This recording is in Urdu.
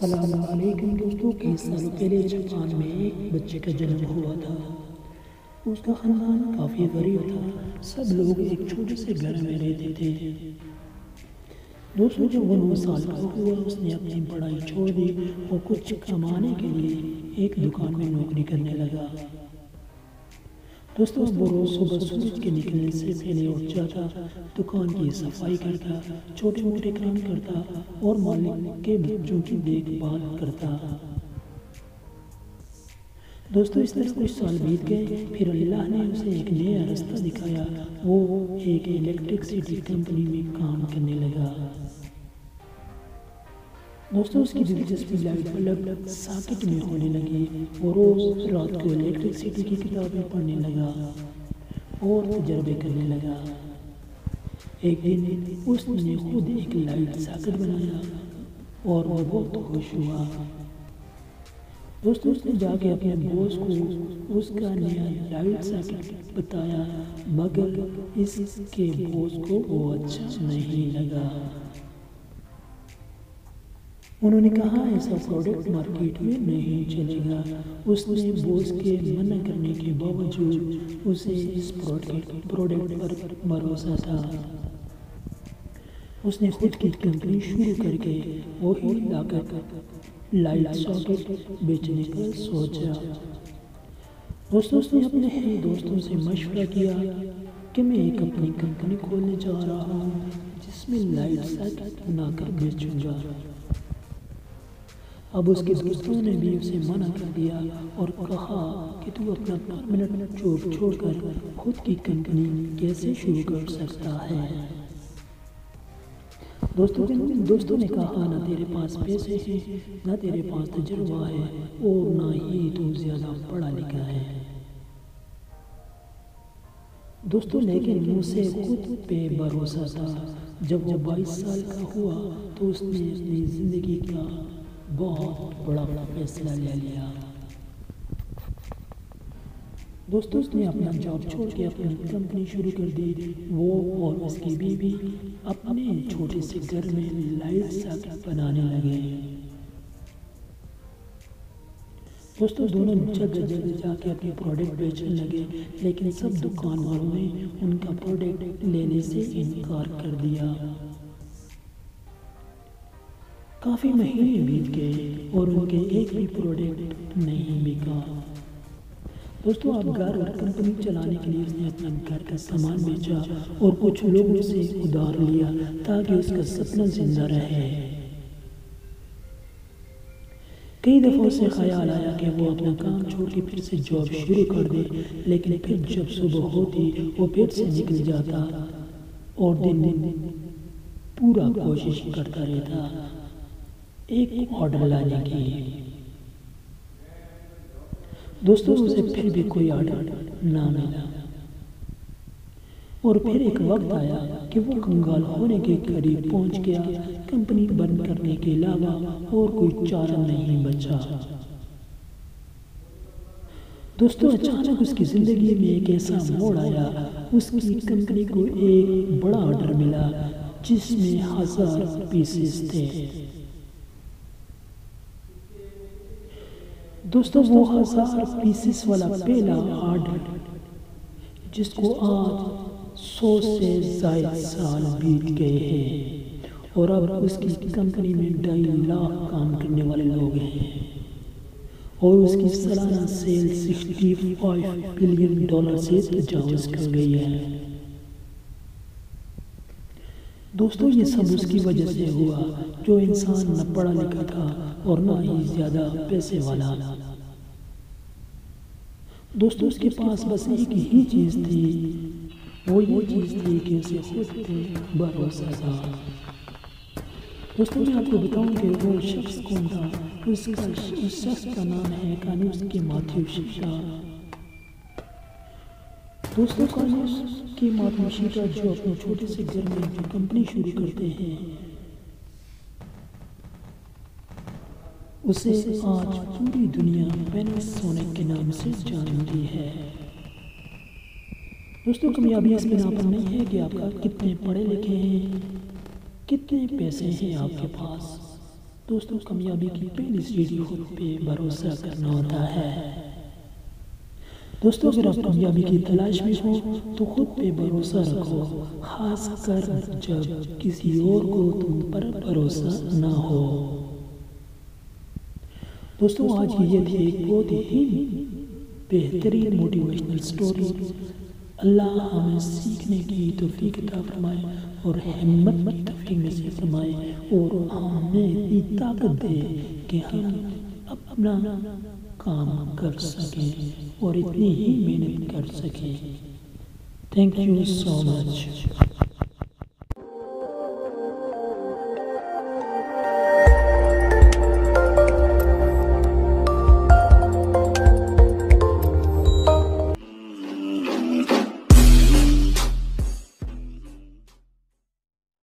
السلام علیکم دوستوں، کئی سالوں پہلے جاپان میں ایک بچے کا جنم ہوا تھا۔ اس کا خاندان کافی غریب تھا، سب لوگ ایک چھوٹے سے گھر میں رہتے تھے۔ دوستوں، جب وہ 9 سال کا ہوا اس نے اپنی پڑھائی چھوڑ دی اور کچھ کمانے کے لیے ایک دکان میں نوکری کرنے لگا۔ دوستوں، وہ روز صبح سورج کے نکلنے سے پہلے اٹھ جاتا، دکان کی صفائی کرتا، چھوٹے موٹے کام کرتا اور مالک کے بچوں کی دیکھ بھال کرتا۔ دوستوں، اس طرح کچھ سال بیت گئے، پھر اللہ نے اسے ایک نیا راستہ دکھایا۔ وہ ایک الیکٹرسٹی کمپنی میں کام کرنے لگا۔ دوستوں، اس کی دلچسپی لائٹ بلب ساکٹ میں ہونے لگی۔ وہ روز رات کو الیکٹرسٹی کی کتابیں پڑھنے لگا اور تجربے کرنے لگا۔ ایک دن اس نے خود ایک لائٹ ساکٹ بنایا اور وہ بہت خوش ہوا۔ دوستوں، اس نے جا کے اپنے باس کو اس کا نیا لائٹ ساکٹ بتایا، مگر اس کے باس کو وہ اچھا نہیں لگا۔ انہوں نے کہا ایسا پروڈکٹ مارکیٹ میں نہیں چلے گا۔ اس نے باس کے منع کرنے کے باوجود اسے اس پروڈکٹ پر بھروسہ تھا۔ اس نے خود کی کمپنی شروع کر کے وہی لائٹ ساکٹ بیچنے کا سوچا۔ دوستوں، اس نے اپنے دوستوں سے مشورہ کیا کہ میں ایک اپنی کمپنی کھولنے جا رہا ہوں جس میں لائٹ ساکٹ بنا کر بیچوں گا۔ اب اس کے دوستوں نے بھی اسے منع کر دیا اور کہا کہ تو اپنا پرماننٹ جاب چھوڑ کر خود کی کمپنی کیسے شروع کر سکتا ہے۔ دوستوں نے کہا نہ تیرے پاس پیسے ہیں، نہ تیرے پاس تجربہ ہے اور نہ ہی تو زیادہ پڑھا لکھا ہے۔ دوستوں، لیکن اسے خود پہ بھروسہ تھا۔ جب وہ 22 سال کا ہوا تو اس نے اپنی زندگی کا بہت بڑا فیصلہ لے لیا۔ دوستوں، اس نے اپنا جاب چھوڑ کے اپنی کمپنی شروع کر دی۔ وہ اور اس کی بیوی اپنے چھوٹے سے گھر میں لائٹ ساکٹ بنانے لگے۔ دوستوں، دونوں جگہ جا کے اپنے پروڈکٹ بیچنے لگے، لیکن سب دکان والوں نے ان کا پروڈکٹ لینے سے انکار کر دیا۔ کافی مہینے بیت گئے اور ان کے ایک بھی پروڈکٹ نہیں بکا۔ دوستوں، اب گھر اور کمپنی چلانے کے لیے اس نے اپنا گھر کا سامان بیچا اور کچھ لوگوں سے ادھار لیا تاکہ اس کا سپنا زندہ رہے۔ کئی دفعہ اسے خیال آیا کہ وہ اپنا کام چھوڑ کے پھر سے جاب شروع کر دے، لیکن پھر جب صبح ہوتی وہ پھر سے نکل جاتا اور دن پورا کوشش کرتا رہتا ایک آرڈر لانے کی۔ دوستوں، اسے پھر بھی کوئی آرڈر نہ ملا اور پھر ایک وقت آیا کہ وہ کنگال ہونے کے قریب پہنچ گیا۔ کمپنی بند کرنے کے علاوہ اور کوئی چارہ نہیں بچا۔ دوستوں، اچانک اس کی زندگی میں ایک ایسا موڑ آیا۔ اس کی کمپنی کو ایک بڑا آرڈر ملا جس میں 1000 پیسز تھے۔ دوستوں، وہ 1000 پیسز والا پہلا آرڈر جس کو آج 100 سے زائد سال بیت گئے ہیں اور اب اس کی کمپنی میں 2.5 لاکھ کام کرنے والے لوگ ہیں اور اس کی سالانہ سیل $65 بلین سے تجاوز کر گئی ہے۔ دوستوں، یہ سب اس کی وجہ سے ہوا جو انسان نہ پڑھا لکھا تھا اور نہ ہی زیادہ پیسے والا۔ دوستوں، اس کے پاس بس ایک ہی چیز تھی، وہ یہ چیز تھی کہ اسے خود پہ بھروسہ تھا۔ دوستوں، میں آپ کو بتاؤں کہ وہ شخص کون تھا۔ اس شخص کا نام ہے کانوسکی ماتیو شیٹا۔ دوستوں، کانوسکی ماتیو شیٹا جو اپنے چھوٹے سے گھر میں جو کمپنی شروع کرتے ہیں اسے آج پوری دنیا پیناسونک کے نام سے جانتی ہے۔ دوستوں، کامیابی اس بنا پر نہیں ہے کہ آپ کا کتنے پڑھے لکھے ہیں، کتنے پیسے ہیں آپ کے پاس، دوستوں کامیابی کی پہلی سیڑھی خود پہ بھروسہ کرنا ہوتا ہے۔ دوستوں اگر آپ کامیابی کی تلاش میں ہو تو خود پہ بھروسہ رکھو، خاص کر جب کسی اور کو تم پر بھروسہ نہ ہو۔ دوستوں آج کی یہ تھی ایک بہت ہی بہترین موٹیویشنل سٹوری۔ اللہ ہمیں سیکھنے کی توفیق عطا فرمائے اور ہمت کی توفیق نصیب فرمائے اور ہمیں اتنی طاقت دے کہ ہم اپنا کام کر سکیں اور اتنی ہی محنت کر سکیں۔ Thank you so much.